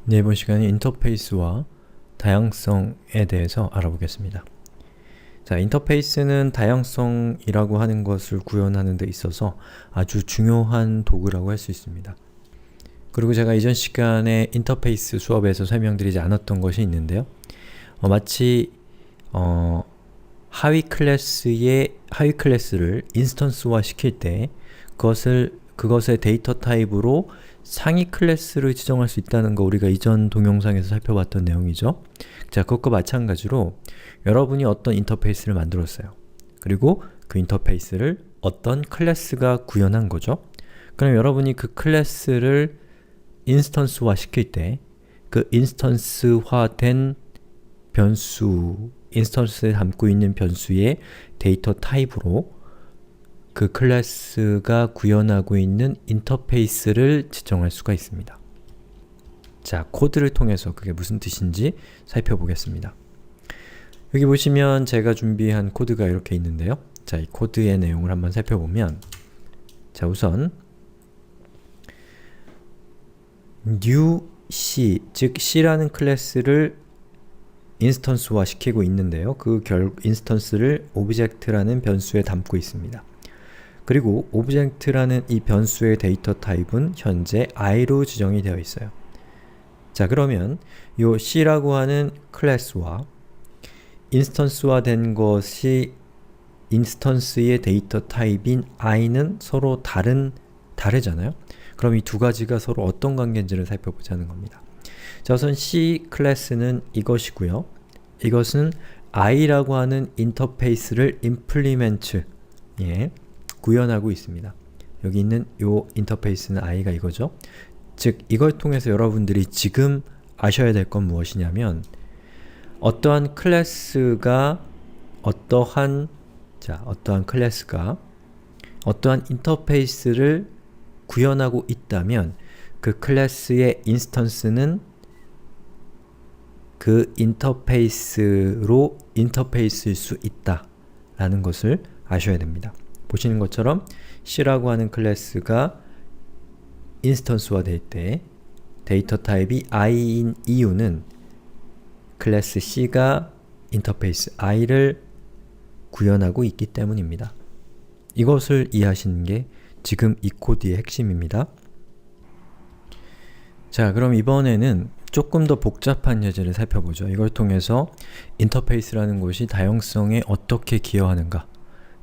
네, 이번 시간에 인터페이스와 다양성에 대해서 알아보겠습니다. 자, 인터페이스는 다양성이라고 하는 것을 구현하는 데 있어서 아주 중요한 도구라고 할 수 있습니다. 그리고 제가 이전 시간에 인터페이스 수업에서 설명드리지 않았던 것이 있는데요. 마치 하위 클래스를 인스턴스화 시킬 때 그것의 데이터 타입으로 상위 클래스를 지정할 수 있다는 거 우리가 이전 동영상에서 살펴봤던 내용이죠. 자, 그것과 마찬가지로 여러분이 어떤 인터페이스를 만들었어요. 그리고 그 인터페이스를 어떤 클래스가 구현한 거죠. 그럼 여러분이 그 클래스를 인스턴스화 시킬 때 그 인스턴스화된 변수, 인스턴스에 담고 있는 변수의 데이터 타입으로 그 클래스가 구현하고 있는 인터페이스를 지정할 수가 있습니다. 자, 코드를 통해서 그게 무슨 뜻인지 살펴보겠습니다. 여기 보시면 제가 준비한 코드가 이렇게 있는데요. 자, 이 코드의 내용을 한번 살펴보면 자, 우선 new C, 즉 C라는 클래스를 인스턴스화 시키고 있는데요. 그 인스턴스를 object라는 변수에 담고 있습니다. 그리고 object라는 이 변수의 데이터 타입은 현재 i로 지정이 되어 있어요. 자, 그러면 이 C라고 하는 클래스와 인스턴스화 된 것이 인스턴스의 데이터 타입인 i는 서로 다르잖아요? 그럼 이 두 가지가 서로 어떤 관계인지를 살펴보자는 겁니다. 자, 우선 C 클래스는 이것이고요. 이것은 i라고 하는 인터페이스를 implement, 구현하고 있습니다. 여기 있는 이 인터페이스는 i가 이거죠. 즉, 이걸 통해서 여러분들이 지금 아셔야 될 건 무엇이냐면 어떠한 클래스가 어떠한 인터페이스를 구현하고 있다면 그 클래스의 인스턴스는 그 인터페이스로 인터페이스일 수 있다 라는 것을 아셔야 됩니다. 보시는 것처럼 C라고 하는 클래스가 인스턴스화 될 때 데이터 타입이 i인 이유는 클래스 C가 인터페이스 i를 구현하고 있기 때문입니다. 이것을 이해하시는 게 지금 이 코드의 핵심입니다. 자, 그럼 이번에는 조금 더 복잡한 예제를 살펴보죠. 이걸 통해서 인터페이스라는 것이 다양성에 어떻게 기여하는가,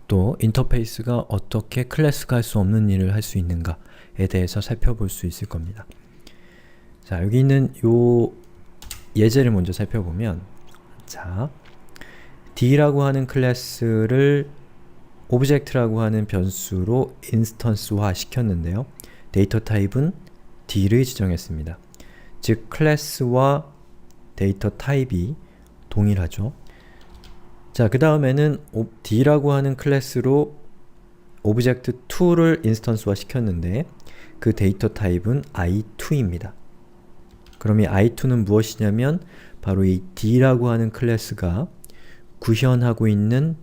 또 인터페이스가 어떻게 클래스가 할 수 없는 일을 할 수 있는가에 대해서 살펴볼 수 있을 겁니다. 자, 여기 있는 요 예제를 먼저 살펴보면 자, D라고 하는 클래스를 object라고 하는 변수로 인스턴스화 시켰는데요. 데이터 타입은 D를 지정했습니다. 즉, 클래스와 데이터 타입이 동일하죠. 자, 그 다음에는 D라고 하는 클래스로 object2를 인스턴스화 시켰는데 그 데이터 타입은 i2입니다. 그럼 이 i2는 무엇이냐면 바로 이 D라고 하는 클래스가 구현하고 있는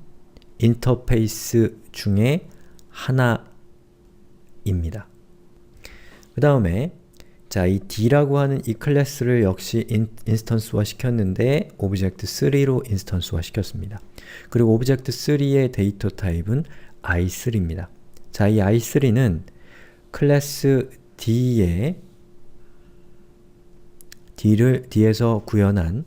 인터페이스 중에 하나입니다. 그 다음에 자, 이 D라고 하는 이 클래스를 역시 인스턴스화 시켰는데 object3로 인스턴스화 시켰습니다. 그리고 object3의 데이터 타입은 i3입니다. 자, 이 i3는 클래스 D에서 구현한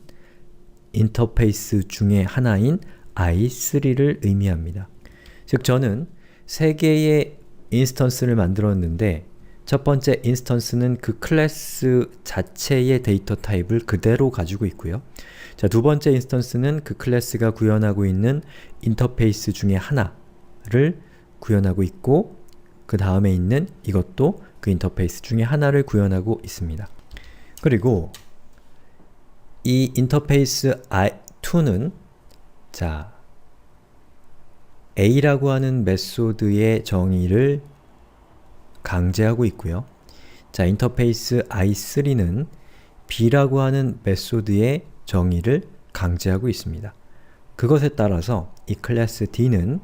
인터페이스 중에 하나인 i3를 의미합니다. 즉, 저는 3개의 인스턴스를 만들었는데 첫 번째 인스턴스는 그 클래스 자체의 데이터 타입을 그대로 가지고 있고요. 자, 두 번째 인스턴스는 그 클래스가 구현하고 있는 인터페이스 중에 하나를 구현하고 있고 그 다음에 있는 이것도 그 인터페이스 중에 하나를 구현하고 있습니다. 그리고 이 인터페이스 i2는 자, a라고 하는 메소드의 정의를 강제하고 있고요. 자, 인터페이스 i3는 b라고 하는 메소드의 정의를 강제하고 있습니다. 그것에 따라서 이 클래스 D는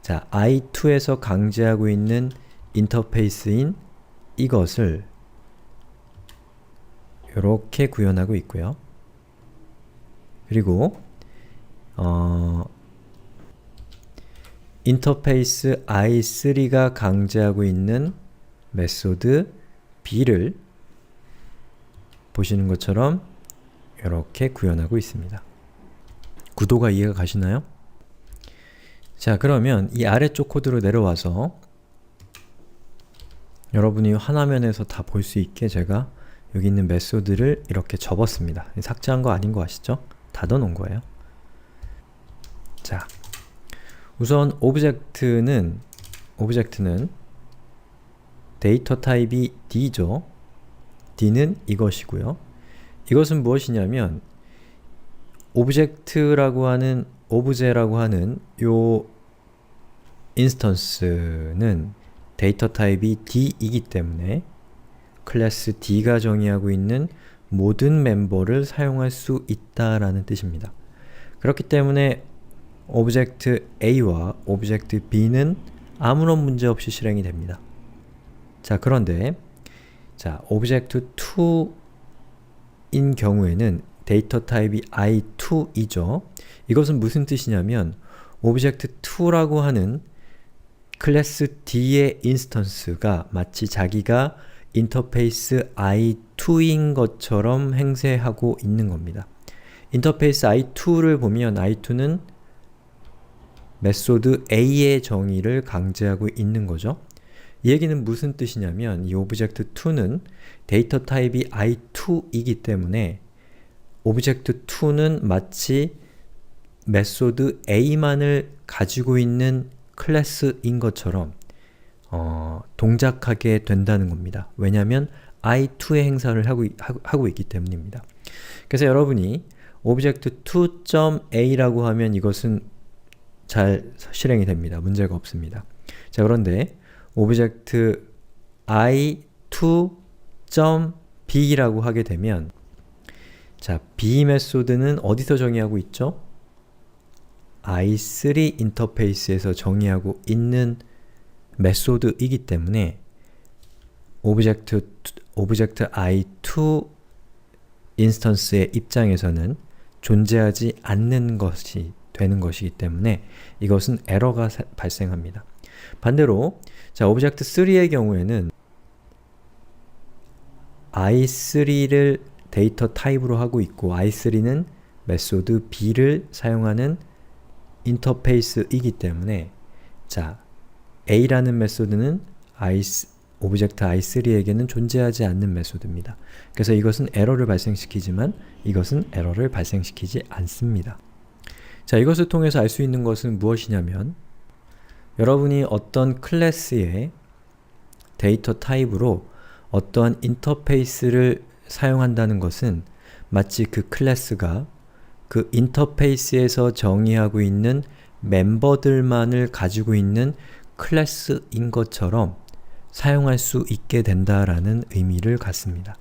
자, i2에서 강제하고 있는 인터페이스인 이것을 이렇게 구현하고 있고요. 그리고 인터페이스 i3가 강제하고 있는 메소드 b를 보시는 것처럼 이렇게 구현하고 있습니다. 구도가 이해가 가시나요? 자, 그러면 이 아래쪽 코드로 내려와서 여러분이 화면에서 다 볼 수 있게 제가 여기 있는 메소드를 이렇게 접었습니다. 삭제한 거 아닌 거 아시죠? 닫아놓은 거예요. 자, 우선 오브젝트는 데이터 타입이 D죠. D는 이것이고요. 이것은 무엇이냐면 오브제라고 하는 요 인스턴스는 데이터 타입이 D이기 때문에 클래스 D가 정의하고 있는 모든 멤버를 사용할 수 있다라는 뜻입니다. 그렇기 때문에 오브젝트 A와 오브젝트 B는 아무런 문제 없이 실행이 됩니다. 자, 그런데 오브젝트 2인 경우에는 데이터 타입이 i2이죠. 이것은 무슨 뜻이냐면 오브젝트 2라고 하는 클래스 D의 인스턴스가 마치 자기가 인터페이스 i2인 것처럼 행세하고 있는 겁니다. 인터페이스 i2를 보면 i2는 메소드 A의 정의를 강제하고 있는 거죠. 이 얘기는 무슨 뜻이냐면 이 오브젝트 2는 데이터 타입이 i2이기 때문에 오브젝트 2는 마치 메소드 A만을 가지고 있는 클래스인 것처럼 동작하게 된다는 겁니다. 왜냐하면 i2의 행사를 하고 있기 때문입니다. 그래서 여러분이 오브젝트 2.a라고 하면 이것은 잘 실행이 됩니다. 문제가 없습니다. 자, 그런데 오브젝트 i2.b라고 하게 되면 자, b 메소드는 어디서 정의하고 있죠? i3 인터페이스에서 정의하고 있는 메소드이기 때문에 오브젝트 i2 인스턴스의 입장에서는 존재하지 않는 것이 되는 것이기 때문에 이것은 에러가 발생합니다. 반대로 자, 오브젝트 3의 경우에는 i3를 데이터 타입으로 하고 있고 i3는 메소드 b를 사용하는 인터페이스이기 때문에 자, a라는 메소드는 오브젝트 i3에게는 존재하지 않는 메소드입니다. 그래서 이것은 에러를 발생시키지만 이것은 에러를 발생시키지 않습니다. 자, 이것을 통해서 알 수 있는 것은 무엇이냐면 여러분이 어떤 클래스의 데이터 타입으로 어떠한 인터페이스를 사용한다는 것은 마치 그 클래스가 그 인터페이스에서 정의하고 있는 멤버들만을 가지고 있는 클래스인 것처럼 사용할 수 있게 된다라는 의미를 갖습니다.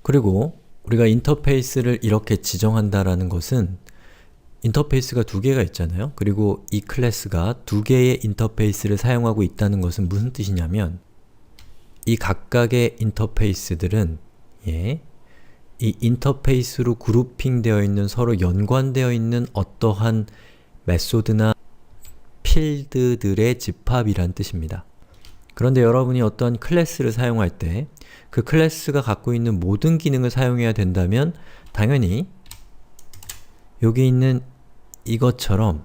그리고 우리가 인터페이스를 이렇게 지정한다라는 것은 인터페이스가 두 개가 있잖아요. 그리고 이 클래스가 두 개의 인터페이스를 사용하고 있다는 것은 무슨 뜻이냐면 이 각각의 인터페이스들은 이 인터페이스로 그룹핑되어 있는 서로 연관되어 있는 어떠한 메소드나 필드들의 집합이란 뜻입니다. 그런데 여러분이 어떤 클래스를 사용할 때 그 클래스가 갖고 있는 모든 기능을 사용해야 된다면 당연히 여기 있는 이것처럼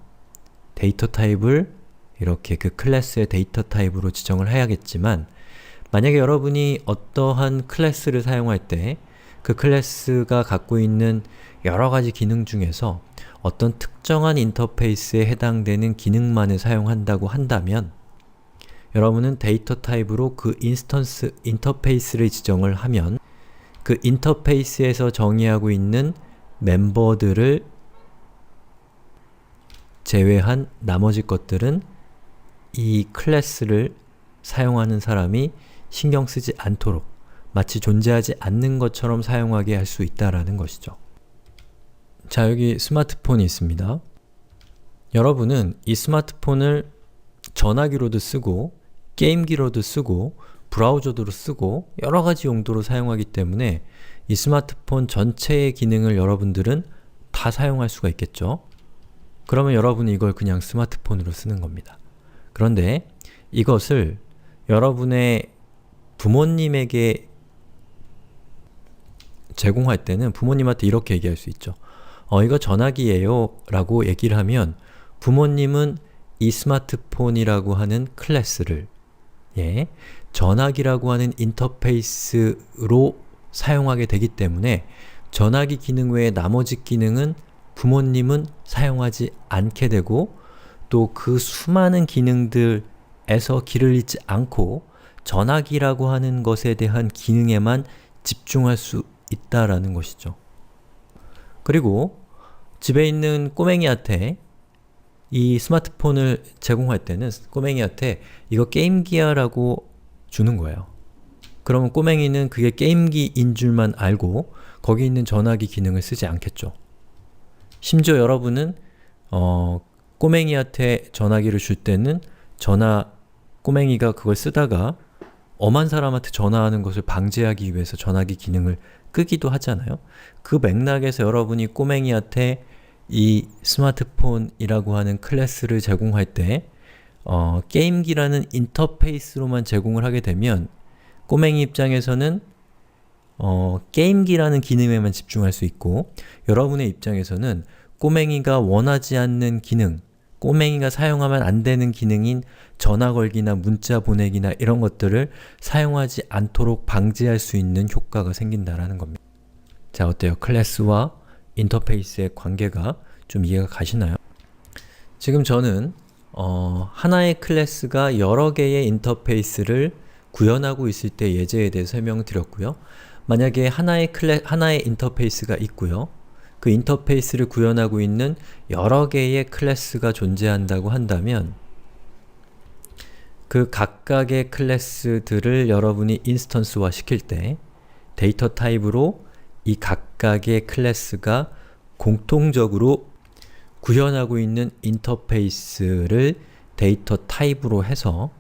데이터 타입을 이렇게 그 클래스의 데이터 타입으로 지정을 해야겠지만 만약에 여러분이 어떠한 클래스를 사용할 때 그 클래스가 갖고 있는 여러가지 기능 중에서 어떤 특정한 인터페이스에 해당되는 기능만을 사용한다고 한다면 여러분은 데이터 타입으로 그 인터페이스를 지정을 하면 그 인터페이스에서 정의하고 있는 멤버들을 제외한 나머지 것들은 이 클래스를 사용하는 사람이 신경 쓰지 않도록 마치 존재하지 않는 것처럼 사용하게 할 수 있다라는 것이죠. 자, 여기 스마트폰이 있습니다. 여러분은 이 스마트폰을 전화기로도 쓰고 게임기로도 쓰고 브라우저도 쓰고 여러가지 용도로 사용하기 때문에 이 스마트폰 전체의 기능을 여러분들은 다 사용할 수가 있겠죠? 그러면 여러분이 이걸 그냥 스마트폰으로 쓰는 겁니다. 그런데 이것을 여러분의 부모님에게 제공할 때는 부모님한테 이렇게 얘기할 수 있죠. 이거 전화기예요 라고 얘기를 하면 부모님은 이 스마트폰이라고 하는 클래스를 전화기라고 하는 인터페이스로 사용하게 되기 때문에 전화기 기능 외에 나머지 기능은 부모님은 사용하지 않게 되고 또 그 수많은 기능들에서 길을 잃지 않고 전화기라고 하는 것에 대한 기능에만 집중할 수 있다라는 것이죠. 그리고 집에 있는 꼬맹이한테 이 스마트폰을 제공할 때는 꼬맹이한테 이거 게임기야 라고 주는 거예요. 그러면 꼬맹이는 그게 게임기인 줄만 알고 거기 있는 전화기 기능을 쓰지 않겠죠. 심지어 여러분은 꼬맹이한테 전화기를 줄 때는 꼬맹이가 그걸 쓰다가 엄한 사람한테 전화하는 것을 방지하기 위해서 전화기 기능을 끄기도 하잖아요. 그 맥락에서 여러분이 꼬맹이한테 이 스마트폰이라고 하는 클래스를 제공할 때 게임기라는 인터페이스로만 제공을 하게 되면 꼬맹이 입장에서는 게임기라는 기능에만 집중할 수 있고 여러분의 입장에서는 꼬맹이가 원하지 않는 기능, 꼬맹이가 사용하면 안 되는 기능인 전화 걸기나 문자 보내기나 이런 것들을 사용하지 않도록 방지할 수 있는 효과가 생긴다라는 겁니다. 자, 어때요? 클래스와 인터페이스의 관계가 좀 이해가 가시나요? 지금 저는 하나의 클래스가 여러 개의 인터페이스를 구현하고 있을 때 예제에 대해서 설명을 드렸고요. 만약에 하나의 인터페이스가 있고요. 그 인터페이스를 구현하고 있는 여러 개의 클래스가 존재한다고 한다면 그 각각의 클래스들을 여러분이 인스턴스화 시킬 때 데이터 타입으로 이 각각의 클래스가 공통적으로 구현하고 있는 인터페이스를 데이터 타입으로 해서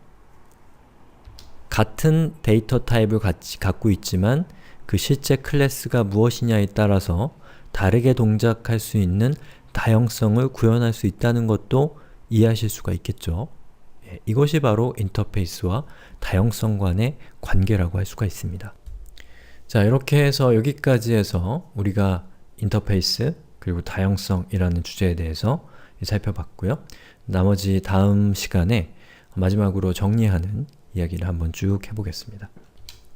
같은 데이터 타입을 갖고 있지만 그 실제 클래스가 무엇이냐에 따라서 다르게 동작할 수 있는 다형성을 구현할 수 있다는 것도 이해하실 수가 있겠죠. 이것이 바로 인터페이스와 다형성 간의 관계라고 할 수가 있습니다. 자, 이렇게 해서 여기까지 해서 우리가 인터페이스 그리고 다형성이라는 주제에 대해서 살펴봤고요. 나머지 다음 시간에 마지막으로 정리하는 이야기를 한번 쭉 해보겠습니다.